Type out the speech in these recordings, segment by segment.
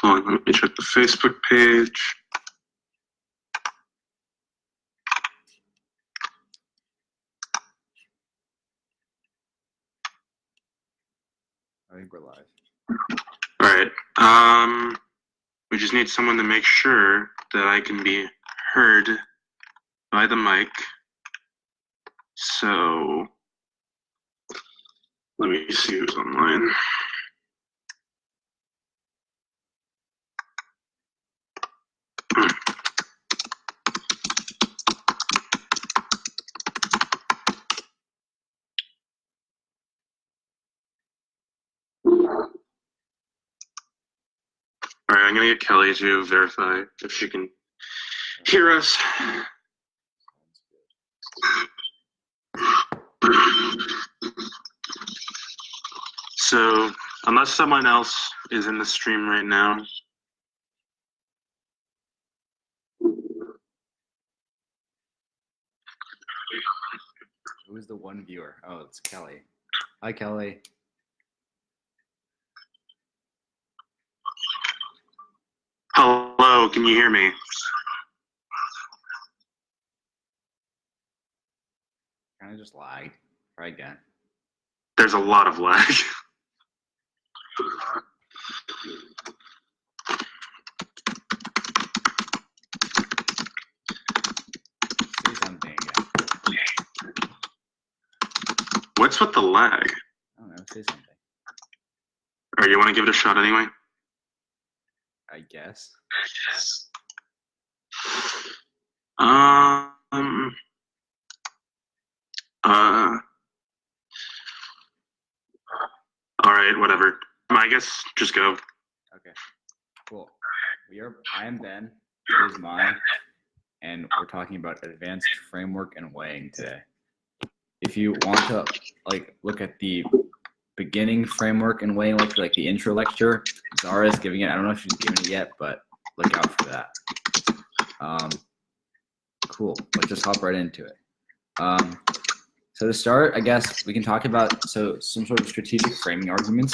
Hold on, let me check the Facebook page. I think we're live. All right. We just need someone to make sure that I can be heard by the mic. So let me see who's online. All right, I'm gonna get Kelly to verify if she can hear us. So, unless someone else is in the stream right now. Who's the one viewer? Oh, it's Kelly. Hi, Kelly. Hello, can you hear me? Kind of just lagged. Try again. There's a lot of lag. Say something again. What's with the lag? I don't know. Say something. All right, you want to give it a shot anyway? I guess. All right, whatever. I guess just go. Okay. Cool. I am Ben. It is mine. And we're talking about advanced framework and weighing today. If you want to look at the beginning framework and weighing lecture, like the intro lecture, Zara's giving it. I don't know if she's given it yet, but look out for that. Cool. Let's just hop right into it. So to start, I guess we can talk about some sort of strategic framing arguments.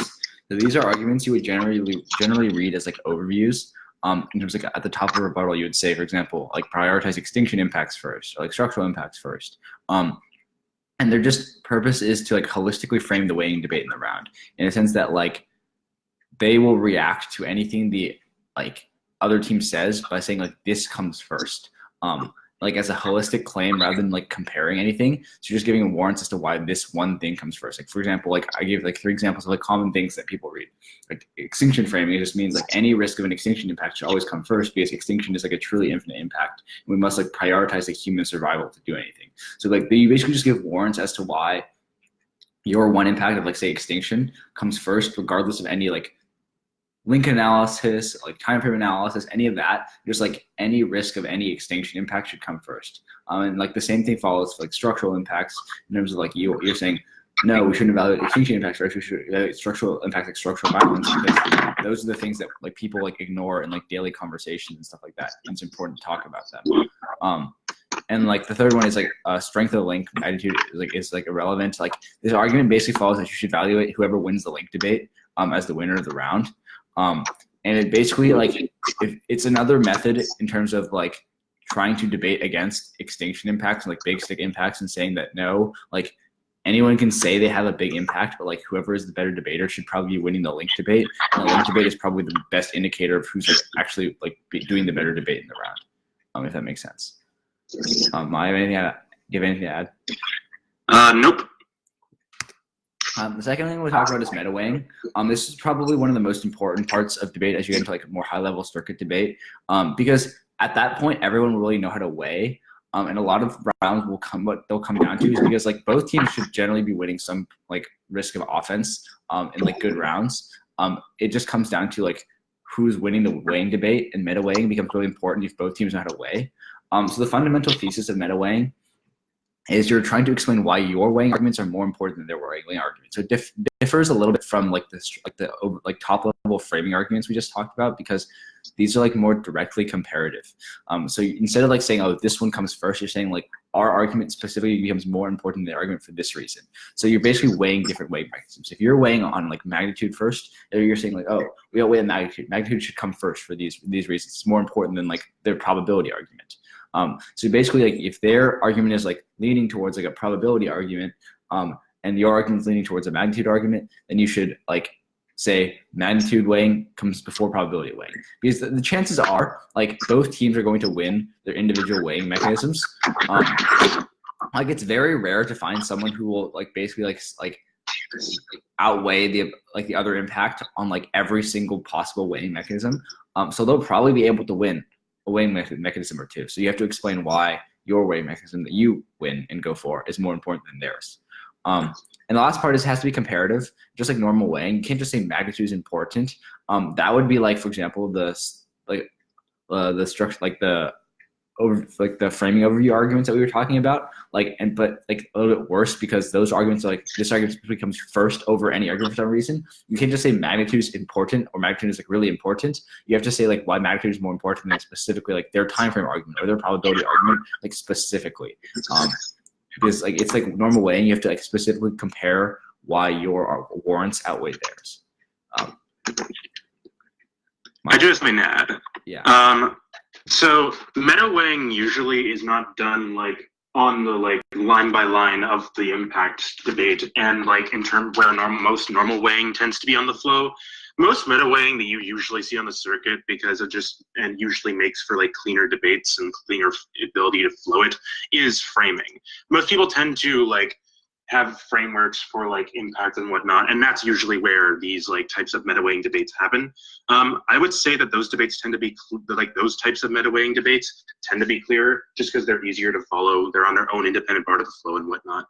So these are arguments you would generally read as like overviews. In terms of at the top of a rebuttal, you would say, for example, like prioritize extinction impacts first, or like structural impacts first. And their just purpose is to like holistically frame the weighing debate in the round, in a sense that like they will react to anything the like other team says by saying like this comes first. Like as a holistic claim rather than like comparing anything. So you're just giving warrants as to why this one thing comes first. Like for example, like I gave like 3 examples of like common things that people read. Like extinction framing, it just means like any risk of an extinction impact should always come first because extinction is like a truly infinite impact. And we must like prioritize like human survival to do anything. So like you basically just give warrants as to why your one impact of like say extinction comes first, regardless of any like link analysis, like time frame analysis, any of that, just like any risk of any extinction impact should come first. And like the same thing follows for like structural impacts in terms of like you're saying, no, we shouldn't evaluate extinction impacts first, we should evaluate structural impacts like structural violence, because those are the things that like people like ignore in like daily conversations and stuff like that. And it's important to talk about them. And like the third one is like strength of the link attitude is like irrelevant. Like this argument basically follows that you should evaluate whoever wins the link debate as the winner of the round. And it basically like it's another method in terms of like trying to debate against extinction impacts, like big stick impacts, and saying that no, like anyone can say they have a big impact, but like whoever is the better debater should probably be winning the link debate. And the link debate is probably the best indicator of who's like actually like doing the better debate in the round. If that makes sense. I have anything to, do you have anything to add? Nope. The second thing we'll talk about is meta weighing. This is probably one of the most important parts of debate as you get into like a more high-level circuit debate, because at that point everyone will really know how to weigh, and a lot of rounds will come. What they'll come down to is because like both teams should generally be winning some like risk of offense in like good rounds. It just comes down to like who's winning the weighing debate, and meta weighing becomes really important if both teams know how to weigh. So the fundamental thesis of meta weighing is you're trying to explain why your weighing arguments are more important than their weighing arguments. So it differs a little bit from like this, like the top level framing arguments we just talked about, because these are like more directly comparative. So instead of like saying, oh, this one comes first, you're saying like our argument specifically becomes more important than the argument for this reason. So you're basically weighing different weighing mechanisms. If you're weighing on like magnitude first, you're saying like, oh, we gotta weigh the magnitude. Magnitude should come first for these reasons. It's more important than like their probability argument. So basically, like if their argument is like leaning towards like a probability argument, and your argument is leaning towards a magnitude argument, then you should like say magnitude weighing comes before probability weighing, because the chances are like both teams are going to win their individual weighing mechanisms. Like it's very rare to find someone who will like basically like outweigh the other impact on like every single possible weighing mechanism. So they'll probably be able to win a weighing mechanism or two. So you have to explain why your weighing mechanism that you win and go for is more important than theirs. And the last part is it has to be comparative, just like normal weighing. You can't just say magnitude is important. That would be like, for example, the structure, like the framing overview arguments that we were talking about. But a little bit worse, because those arguments are like this argument comes first over any argument for some reason. You can't just say magnitude is important or magnitude is like really important. You have to say like why magnitude is more important than specifically like their time frame argument or their probability argument, like specifically. Because like it's like normal weighing, you have to like specifically compare why your warrants outweigh theirs. I do have something to add. Yeah. So meta weighing usually is not done like on the like line by line of the impact debate, and like in terms where most normal weighing tends to be on the flow. Most meta weighing that you usually see on the circuit, because it usually makes for like cleaner debates and cleaner ability to flow it, is framing. Most people tend to like have frameworks for like impact and whatnot, and that's usually where these like types of meta weighing debates happen. I would say that those debates tend to be those types of meta weighing debates tend to be clearer, just because they're easier to follow. They're on their own independent part of the flow and whatnot.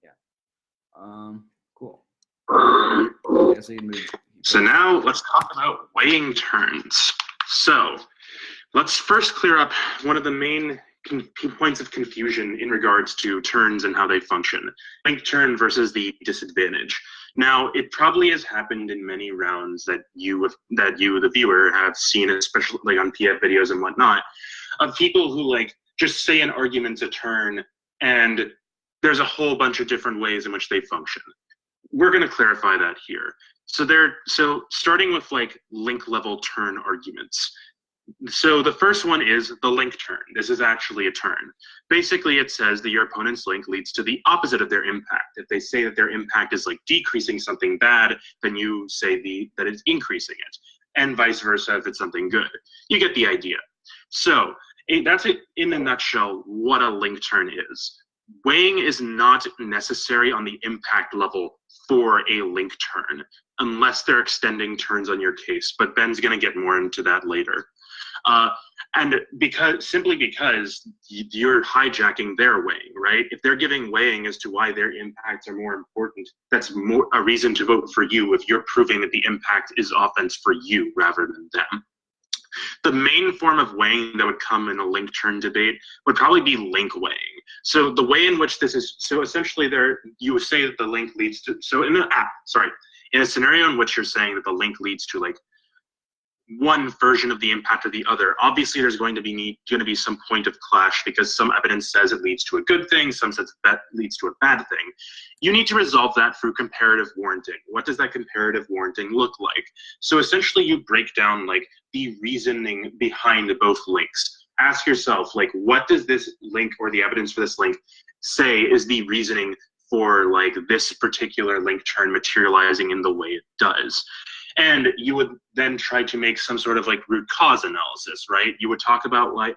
Yeah. Cool. So now let's talk about weighing turns. So let's first clear up one of the main points of confusion in regards to turns and how they function. Link turn versus the disadvantage. Now, it probably has happened in many rounds that you, the viewer, have seen, especially like on PF videos and whatnot, of people who like just say an argument's a turn, and there's a whole bunch of different ways in which they function. We're going to clarify that here. So starting with like link level turn arguments. So the first one is the link turn. This is actually a turn. Basically, it says that your opponent's link leads to the opposite of their impact. If they say that their impact is like decreasing something bad, then you say that it's increasing it, and vice versa if it's something good. You get the idea. So that's it in a nutshell what a link turn is. Weighing is not necessary on the impact level for a link turn, unless they're extending turns on your case, but Ben's going to get more into that later. And simply because you're hijacking their weighing, right? If they're giving weighing as to why their impacts are more important, that's more a reason to vote for you if you're proving that the impact is offense for you rather than them. The main form of weighing that would come in a link turn debate would probably be link weighing. So the way in which this is, so essentially you would say that the link leads to, in a scenario in which you're saying that the link leads to like one version of the impact or the other, obviously there's going to be some point of clash, because some evidence says it leads to a good thing, some says that leads to a bad thing. You need to resolve that through comparative warranting. What does that comparative warranting look like? So essentially you break down like the reasoning behind both links. Ask yourself, like, what does this link or the evidence for this link say is the reasoning for like this particular link turn materializing in the way it does? And you would then try to make some sort of like root cause analysis, right? You would talk about like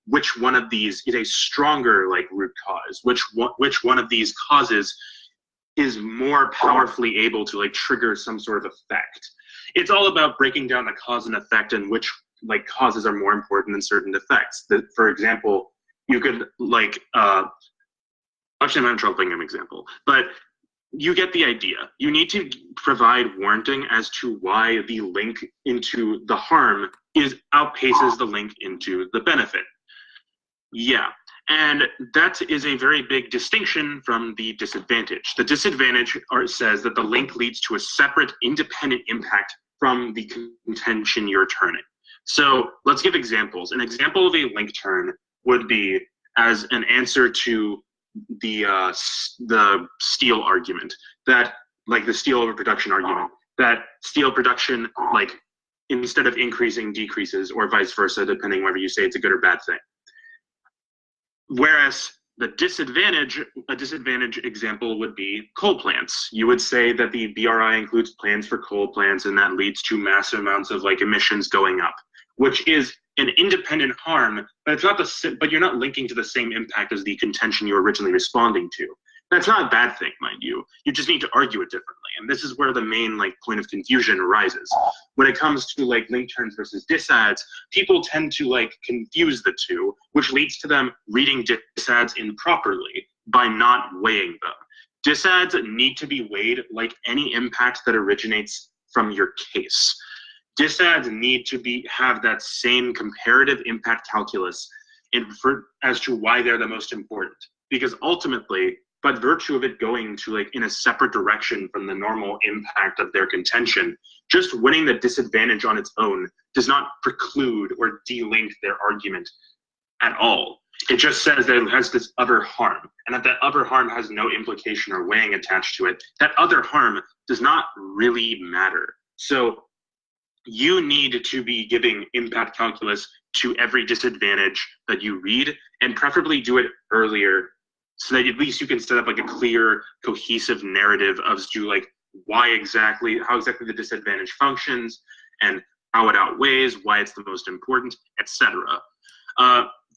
which one of these is a stronger like root cause, which one of these causes is more powerfully able to like trigger some sort of effect. It's all about breaking down the cause and effect and which like causes are more important than certain effects. That, for example, you could like actually I'm having trouble thinking of an example, but you get the idea. You need to provide warranting as to why the link into the harm outpaces the link into the benefit. Yeah, And that is a very big distinction from the disadvantage. The disadvantage says that the link leads to a separate independent impact from the contention you're turning. So let's give examples. An example of a link turn would be as an answer to the steel argument, that like the steel overproduction argument, that steel production, like instead of increasing, decreases, or vice versa, depending whether you say it's a good or bad thing. Whereas a disadvantage example would be coal plants. You would say that the BRI includes plans for coal plants, and that leads to massive amounts of like emissions going up, which is an independent harm, but it's not but you're not linking to the same impact as the contention you were originally responding to. That's not a bad thing, mind you. You just need to argue it differently, and this is where the main like point of confusion arises. When it comes to like link turns versus disads, people tend to like confuse the two, which leads to them reading disads improperly by not weighing them. Disads need to be weighed like any impact that originates from your case. Disads need to have that same comparative impact calculus as to why they're the most important, because ultimately, by virtue of it going to like in a separate direction from the normal impact of their contention, just winning the disadvantage on its own does not preclude or delink their argument at all. It just says that it has this other harm, and that other harm has no implication or weighing attached to it. That other harm does not really matter. So you need to be giving impact calculus to every disadvantage that you read, and preferably do it earlier, so that at least you can set up like a clear, cohesive narrative as to like how exactly the disadvantage functions, and how it outweighs, why it's the most important, etc.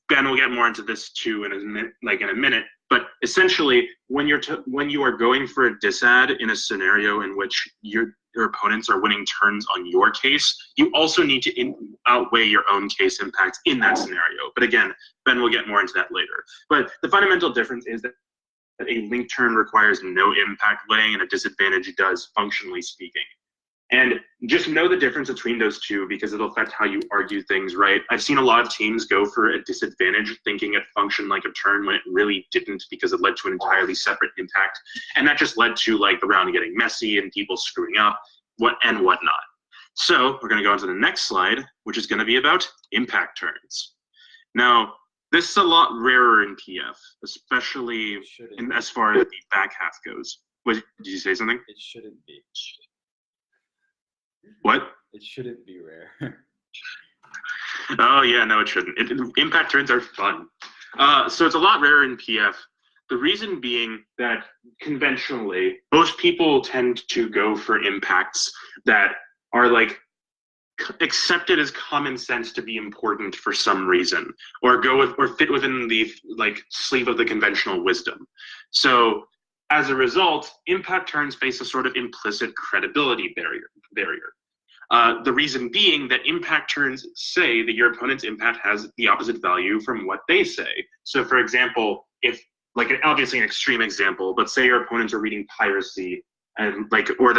Ben will get more into this too in a minute. But essentially, when you are going for a disad in a scenario in which your opponents are winning turns on your case, you also need to outweigh your own case impacts in that scenario. But again, Ben will get more into that later. But the fundamental difference is that a link turn requires no impact weighing, and a disadvantage does, functionally speaking. And just know the difference between those two, because it'll affect how you argue things, right? I've seen a lot of teams go for a disadvantage thinking it functioned like a turn when it really didn't, because it led to an entirely separate impact. And that just led to like the round getting messy and people screwing up and whatnot. So we're going to go on to the next slide, which is going to be about impact turns. Now, this is a lot rarer in PF, especially as far as the back half goes. Did you say something? It shouldn't be. What? It shouldn't be rare. Oh yeah, no, it shouldn't. Impact turns are fun. So it's a lot rarer in PF. The reason being that conventionally, most people tend to go for impacts that are like accepted as common sense to be important for some reason, or fit within the like sleeve of the conventional wisdom. So as a result, impact turns face a sort of implicit credibility barrier. The reason being that impact turns say that your opponent's impact has the opposite value from what they say. So for example, if like obviously an extreme example, but say your opponents are reading piracy, and like, or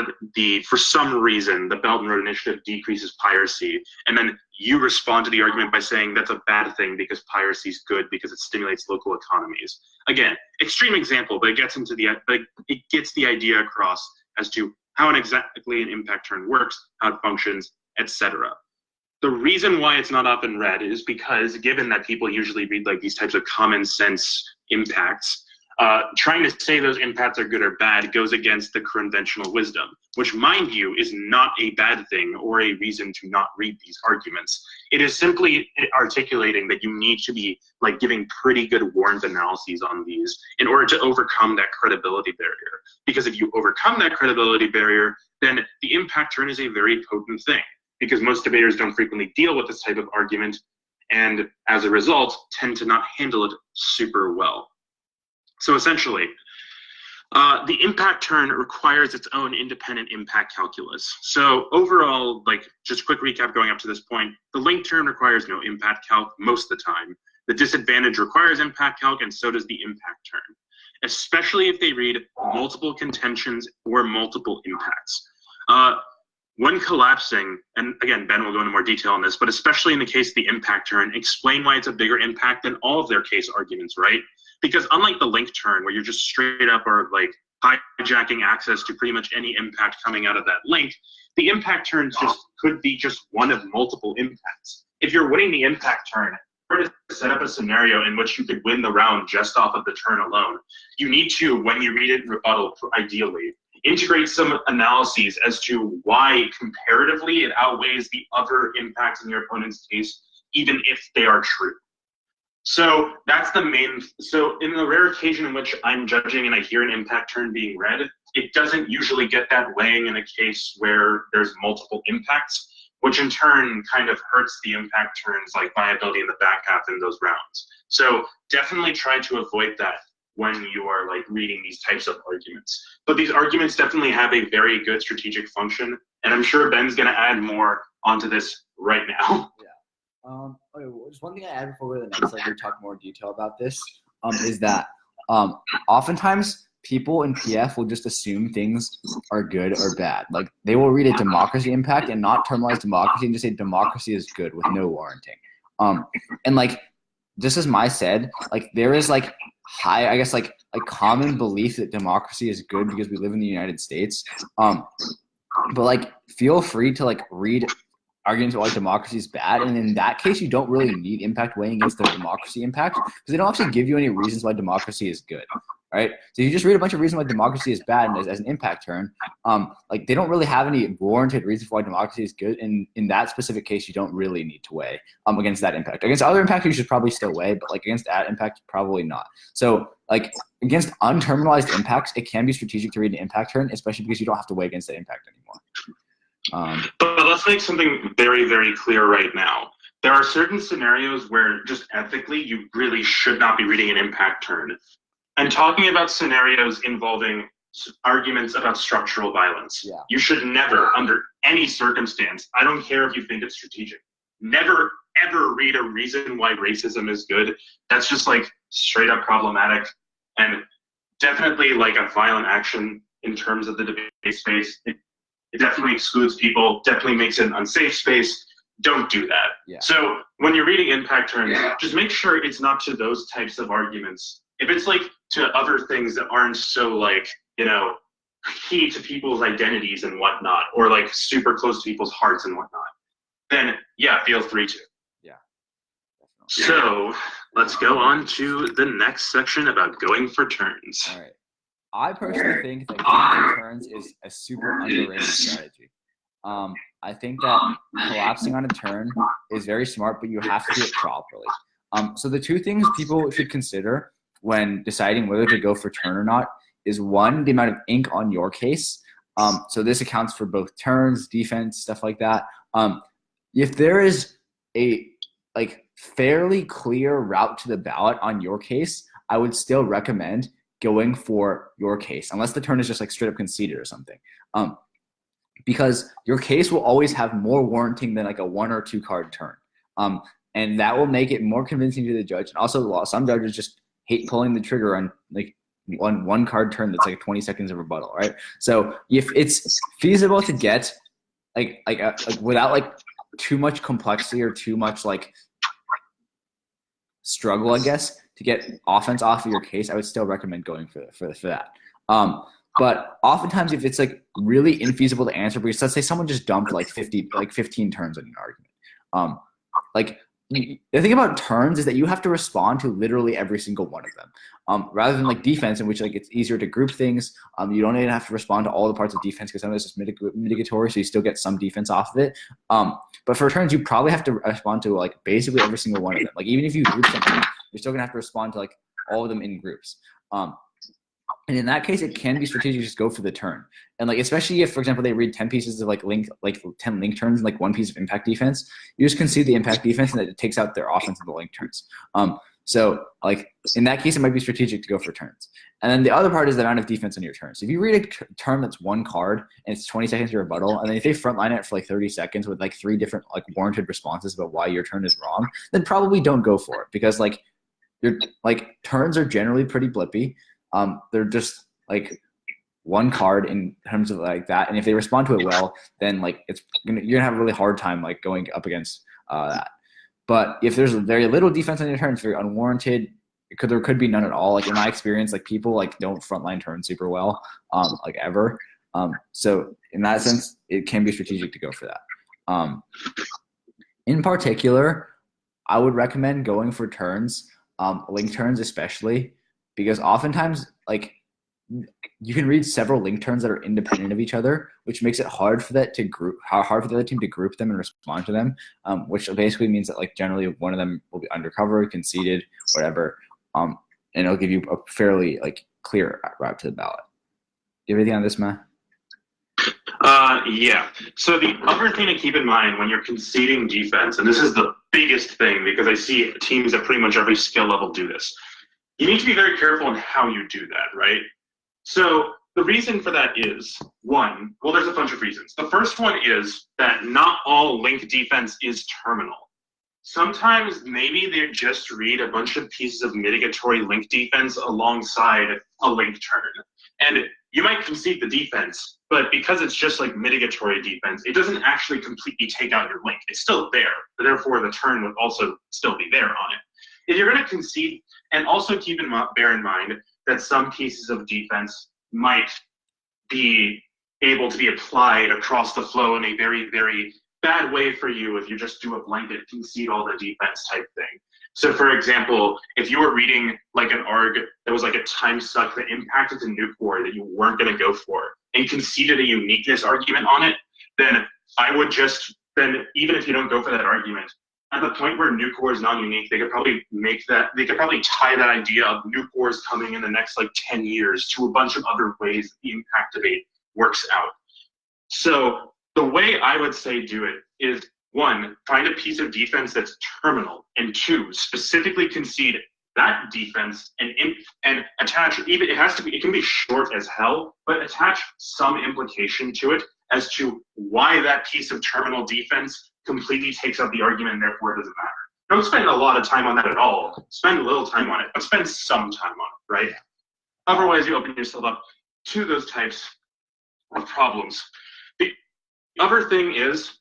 for some reason the Belt and Road Initiative decreases piracy, and then you respond to the argument by saying that's a bad thing because piracy is good because it stimulates local economies. Again, extreme example, but it gets the idea across as to how exactly an impact turn works, how it functions, etc. The reason why it's not often read is because, given that people usually read like these types of common sense impacts, trying to say those impacts are good or bad goes against the conventional wisdom, which, mind you, is not a bad thing or a reason to not read these arguments. It is simply articulating that you need to be like giving pretty good warrant analyses on these in order to overcome that credibility barrier. Because if you overcome that credibility barrier, then the impact turn is a very potent thing, because most debaters don't frequently deal with this type of argument, and as a result, tend to not handle it super well. So essentially, the impact turn requires its own independent impact calculus. So overall, like just quick recap going up to this point, the link turn requires no impact calc most of the time. The disadvantage requires impact calc, and so does the impact turn, especially if they read multiple contentions or multiple impacts. when collapsing, and again, Ben will go into more detail on this, but especially in the case of the impact turn, explain why it's a bigger impact than all of their case arguments, right? Because unlike the link turn, where you're just straight up or like hijacking access to pretty much any impact coming out of that link, the impact turns just could be just one of multiple impacts. If you're winning the impact turn, in order to set up a scenario in which you could win the round just off of the turn alone, you need to, when you read it in rebuttal, ideally, integrate some analyses as to why comparatively it outweighs the other impacts in your opponent's case, even if they are true. So that's the main, so in the rare occasion in which I'm judging and I hear an impact turn being read, it doesn't usually get that weighing in a case where there's multiple impacts, which in turn kind of hurts the impact turns like viability in the back half in those rounds. So definitely try to avoid that when you are like reading these types of arguments. But these arguments definitely have a very good strategic function, and I'm sure Ben's gonna add more onto this right now. Okay, well, just one thing I add before we go to the next slide, we talk more detail about this, is that oftentimes people in PF will just assume things are good or bad. Like they will read a democracy impact and not terminalize democracy and just say democracy is good with no warranting. And like just as Mai said, like there is like high, I guess like a common belief that democracy is good because we live in the United States. But like feel free to like read arguments about why democracy is bad, and in that case you don't really need impact weighing against the democracy impact because they don't actually give you any reasons why democracy is good, right? So you just read a bunch of reasons why democracy is bad and as an impact turn, like they don't really have any warranted reasons why democracy is good, and in that specific case you don't really need to weigh against that impact. Against other impacts you should probably still weigh, but like against that impact probably not. So like against unterminalized impacts it can be strategic to read an impact turn, especially because you don't have to weigh against that impact anymore. But let's make something very, very clear right now. There are certain scenarios where just ethically you really should not be reading an impact turn. And talking about scenarios involving arguments about structural violence, you should never, under any circumstance, I don't care if you think it's strategic, never, ever read a reason why racism is good. That's just like straight up problematic, and definitely like a violent action in terms of the debate space. It definitely excludes people, definitely makes it an unsafe space. Don't do that. Yeah. So when you're reading impact turns, just make sure it's not to those types of arguments. If it's like to other things that aren't so like, you know, key to people's identities and whatnot, or like super close to people's hearts and whatnot, then yeah, feel free to. Yeah. So let's go on to the next section about going for turns. All right. I personally think that going for turns is a super underrated strategy. I think that collapsing on a turn is very smart, but you have to do it properly. So the two things people should consider when deciding whether to go for turn or not is one, the amount of ink on your case. So this accounts for both turns, defense, stuff like that. If there is a like fairly clear route to the ballot on your case, I would still recommend going for your case, unless the turn is just like straight up conceded or something. Because your case will always have more warranting than like a 1 or 2 card turn. And that will make it more convincing to the judge. And also some judges just hate pulling the trigger on like one card turn that's like 20 seconds of rebuttal, right? So if it's feasible to get like without like too much complexity or too much like struggle, I guess, to get offense off of your case, I would still recommend going for that. But oftentimes, if it's like really infeasible to answer, because let's say someone just dumped like 15 turns on an argument, like the thing about turns is that you have to respond to literally every single one of them, rather than like defense, in which like it's easier to group things. You don't even have to respond to all the parts of defense because some of this is mitigatory, so you still get some defense off of it. But for turns, you probably have to respond to like basically every single one of them. Like even if you group something, you're still gonna have to respond to like all of them in groups. And in that case, it can be strategic to just go for the turn. And like, especially if, for example, they read 10 pieces of like 10 link turns and like 1 piece of impact defense, you just concede the impact defense and that it takes out their offense of the link turns. So like in that case, it might be strategic to go for turns. And then the other part is the amount of defense on your turn. So if you read a turn that's 1 card and it's 20 seconds to rebuttal, and then if they frontline it for like 30 seconds with like 3 different like warranted responses about why your turn is wrong, then probably don't go for it, because like your like turns are generally pretty blippy. They're just like one card in terms of like that, and if they respond to it well, then like you're gonna have a really hard time like going up against that. But if there's very little defense on your turn, it's very unwarranted. There could be none at all. Like in my experience, like people like don't frontline turn super well, like ever. So in that sense, it can be strategic to go for that. In particular, I would recommend going for turns, link turns especially, because oftentimes like you can read several link turns that are independent of each other, which makes it hard for the other team to group them and respond to them, which basically means that like generally one of them will be undercover, conceded, whatever, and it'll give you a fairly like clear route to the ballot. Do you have anything on this, Matt? Yeah. So the other thing to keep in mind when you're conceding defense, and this is the biggest thing because I see teams at pretty much every skill level do this, you need to be very careful in how you do that, right? So the reason for that is, one, well, there's a bunch of reasons. The first one is that not all link defense is terminal. Sometimes maybe they just read a bunch of pieces of mitigatory link defense alongside a link turn. And you might concede the defense, but because it's just like mitigatory defense, it doesn't actually completely take out your link. It's still there, but therefore the turn would also still be there on it. If you're going to concede, and also bear in mind that some pieces of defense might be able to be applied across the flow in a very, very bad way for you if you just do a blanket concede all the defense type thing. So for example, if you were reading like an ARG that was like a time suck that impacted the nuke war that you weren't going to go for and conceded a uniqueness argument on it, then I would even if you don't go for that argument, at the point where nuke war is non-unique, they could probably tie that idea of nuke wars coming in the next like 10 years to a bunch of other ways the impact debate works out. So the way I would say do it is, one, find a piece of defense that's terminal, and two, specifically concede that defense and attach, even it can be short as hell, but attach some implication to it as to why that piece of terminal defense completely takes out the argument and therefore it doesn't matter. Don't spend a lot of time on that at all. Spend a little time on it, but spend some time on it, right? Otherwise, you open yourself up to those types of problems. The other thing is,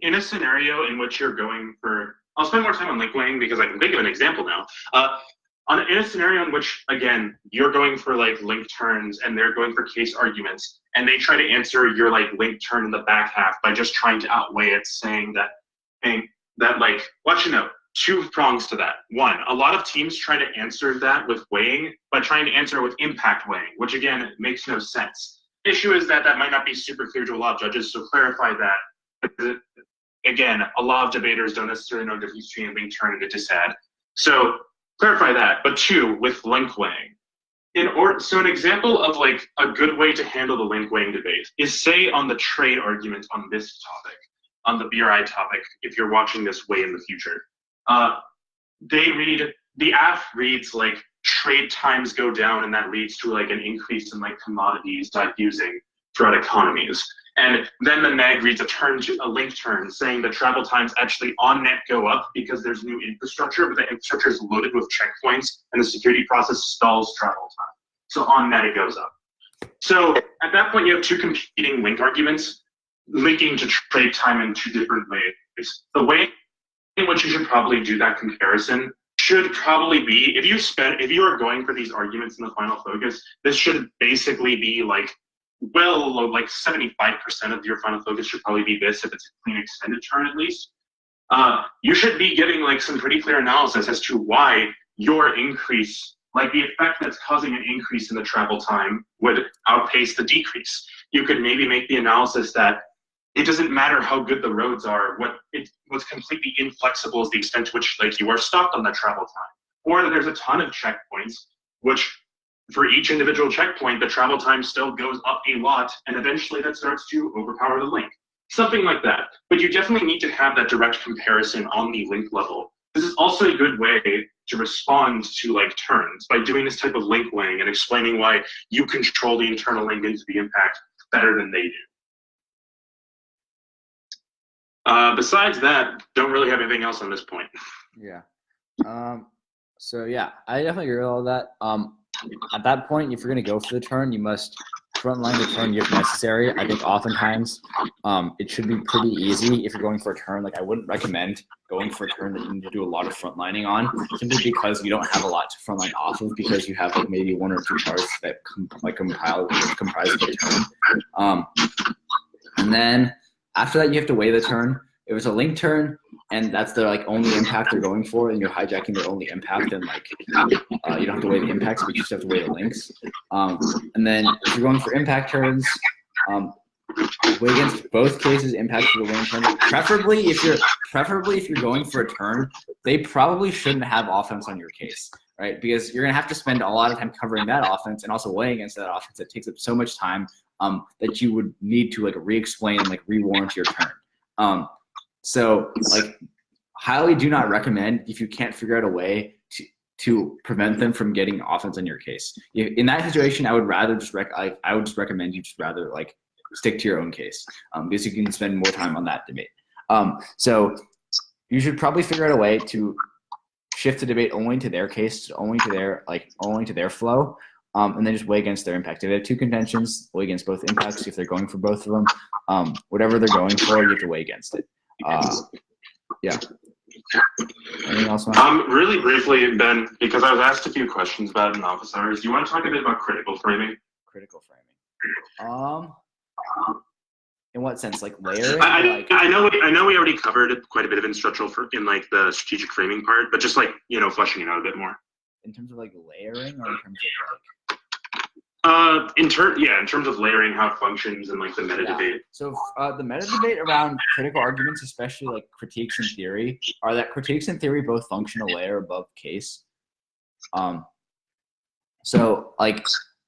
in a scenario in which you're going for, I'll spend more time on link weighing because I can think of an example now. In a scenario in which, again, you're going for like link turns and they're going for case arguments, and they try to answer your like link turn in the back half by just trying to outweigh it, saying that like, what you know, two prongs to that. One, a lot of teams try to answer that with weighing by trying to answer it with impact weighing, which again makes no sense. Issue is that might not be super clear to a lot of judges, so clarify that. Again, a lot of debaters don't necessarily know the difference between a link turn and a disad. So clarify that. But two, with link weighing. So an example of like a good way to handle the link weighing debate is, say, on the trade argument on this topic, on the BRI topic, if you're watching this way in the future. The AF reads like trade times go down and that leads to like an increase in like commodities diffusing throughout economies. And then the neg reads a link turn saying that travel times actually on net go up because there's new infrastructure, but the infrastructure is loaded with checkpoints and the security process stalls travel time. So on net it goes up. So at that point you have two competing link arguments linking to trade time in two different ways. The way in which you should probably do that comparison should probably be, if you are going for these arguments in the final focus, this should basically be like, well, like 75% of your final focus should probably be this if it's a clean extended turn at least. You should be getting like some pretty clear analysis as to why your increase, like the effect that's causing an increase in the travel time would outpace the decrease. You could maybe make the analysis that it doesn't matter how good the roads are. What's completely inflexible is the extent to which like you are stopped on that travel time. Or that there's a ton of checkpoints, which for each individual checkpoint, the travel time still goes up a lot, and eventually that starts to overpower the link. Something like that. But you definitely need to have that direct comparison on the link level. This is also a good way to respond to like turns by doing this type of link weighing and explaining why you control the internal link into the impact better than they do. Besides that, don't really have anything else on this point. Yeah. So yeah, I definitely agree with all that. At that point, if you're going to go for the turn, you must frontline the turn if necessary. I think oftentimes it should be pretty easy if you're going for a turn. Like I wouldn't recommend going for a turn that you need to do a lot of frontlining on, simply because you don't have a lot to frontline off of, because you have like maybe one or two cards that comprise of the turn. And then after that, you have to weigh the turn. If it's a link turn and that's the like only impact they're going for, and you're hijacking their only impact, then like you don't have to weigh the impacts, but you just have to weigh the links. And then if you're going for impact turns, weigh against both cases impact for the winning turn. Preferably if you're going for a turn, they probably shouldn't have offense on your case, right? Because you're gonna have to spend a lot of time covering that offense and also weighing against that offense. That takes up so much time that you would need to like re-explain and like re-warrant your turn. So like highly do not recommend if you can't figure out a way to prevent them from getting offense on your case. In that situation, I would rather just recommend you just rather like stick to your own case, because you can spend more time on that debate. So you should probably figure out a way to shift the debate only to their case, only to their flow, and then just weigh against their impact. If they have two contentions, weigh against both impacts. If they're going for both of them, whatever they're going for, you have to weigh against it. Yeah. Anything else? Really briefly, Ben, because I was asked a few questions about it in office hours. Do you want to talk a bit about critical framing? Critical framing. In what sense? Like layering? I know we already covered quite a bit of instructional in like the strategic framing part, but just like fleshing it out a bit more. In terms of like layering, or in terms of like. In terms of layering, how it functions, and like the meta debate. So the meta debate around critical arguments, especially like critiques in theory, are that critiques in theory both function a layer above case. So like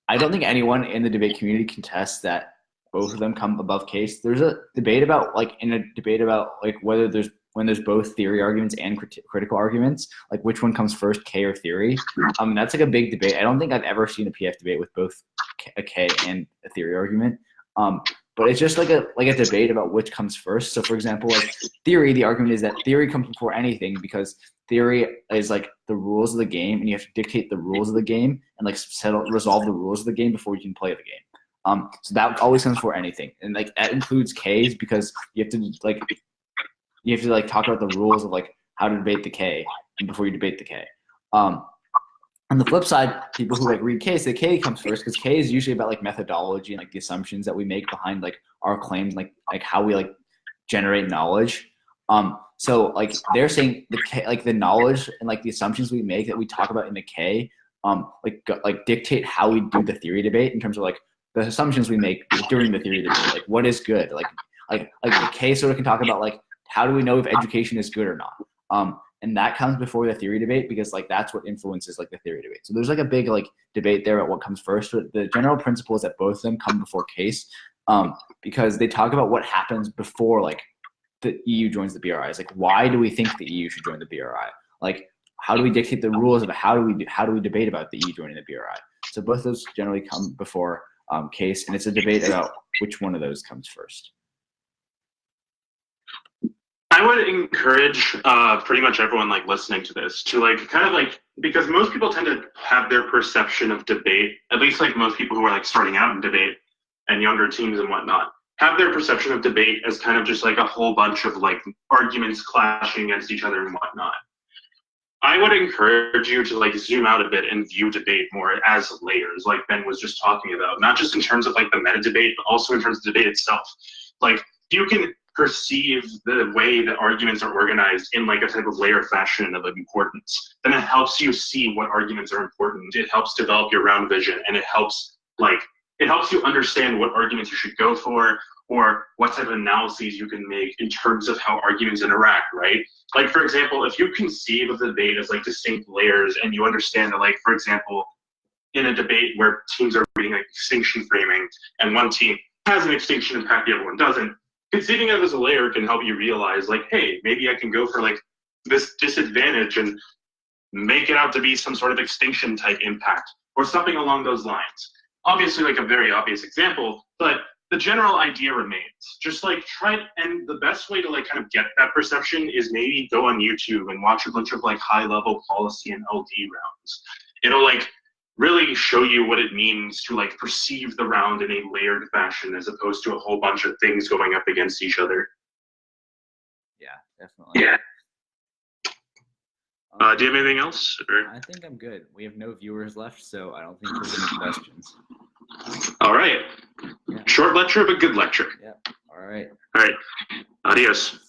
I don't think anyone in the debate community contests that both of them come above case. There's a debate about whether when there's both theory arguments and critical arguments, like which one comes first, K or theory. That's like a big debate. I don't think I've ever seen a PF debate with both a K and a theory argument. But it's just like a debate about which comes first. So for example, like theory, the argument is that theory comes before anything, because theory is like the rules of the game, and you have to dictate the rules of the game and like resolve the rules of the game before you can play the game. So that always comes before anything, and like that includes Ks, because you have to talk about the rules of like how to debate the K before you debate the K. On the flip side, people who like read K say K comes first, because K is usually about like methodology and like the assumptions that we make behind like our claims, like how we like generate knowledge. So like they're saying the K, like the knowledge and like the assumptions we make that we talk about in the K, like dictate how we do the theory debate in terms of like the assumptions we make during the theory debate, like what is good, like the K sort of can talk about like how do we know if education is good or not. And that comes before the theory debate, because like that's what influences like the theory debate. So there's like a big like debate there about what comes first. But the general principle is that both of them come before case, because they talk about what happens before like the EU joins the BRI. It's like, why do we think the EU should join the BRI? Like, how do we dictate the rules of how do we debate about the EU joining the BRI? So both of those generally come before case, and it's a debate about which one of those comes first. I would encourage pretty much everyone like listening to this to like kind of like, because most people tend to have their perception of debate, at least like most people who are like starting out in debate and younger teams and whatnot, have their perception of debate as kind of just like a whole bunch of like arguments clashing against each other and whatnot. I would encourage you to like zoom out a bit and view debate more as layers, like Ben was just talking about, not just in terms of like the meta debate, but also in terms of debate itself. Like you can perceive the way that arguments are organized in like a type of layer fashion of importance, then it helps you see what arguments are important. It helps develop your round vision, and it helps you understand what arguments you should go for, or what type of analyses you can make in terms of how arguments interact, right? Like, for example, if you conceive of the debate as like distinct layers, and you understand that, like, for example, in a debate where teams are reading like extinction framing, and one team has an extinction impact, the other one doesn't, conceiving of it as a layer can help you realize, like, hey, maybe I can go for like this disadvantage and make it out to be some sort of extinction type impact or something along those lines. Obviously, like a very obvious example, but the general idea remains. Just like and the best way to like kind of get that perception is maybe go on YouTube and watch a bunch of like high level policy and LD rounds. It'll like really show you what it means to like perceive the round in a layered fashion as opposed to a whole bunch of things going up against each other. Yeah, definitely. Yeah. Do you have anything else? Or? I think I'm good. We have no viewers left, so I don't think there's any questions. All right. Yeah. Short lecture, but good lecture. Yeah. All right. All right. Adios.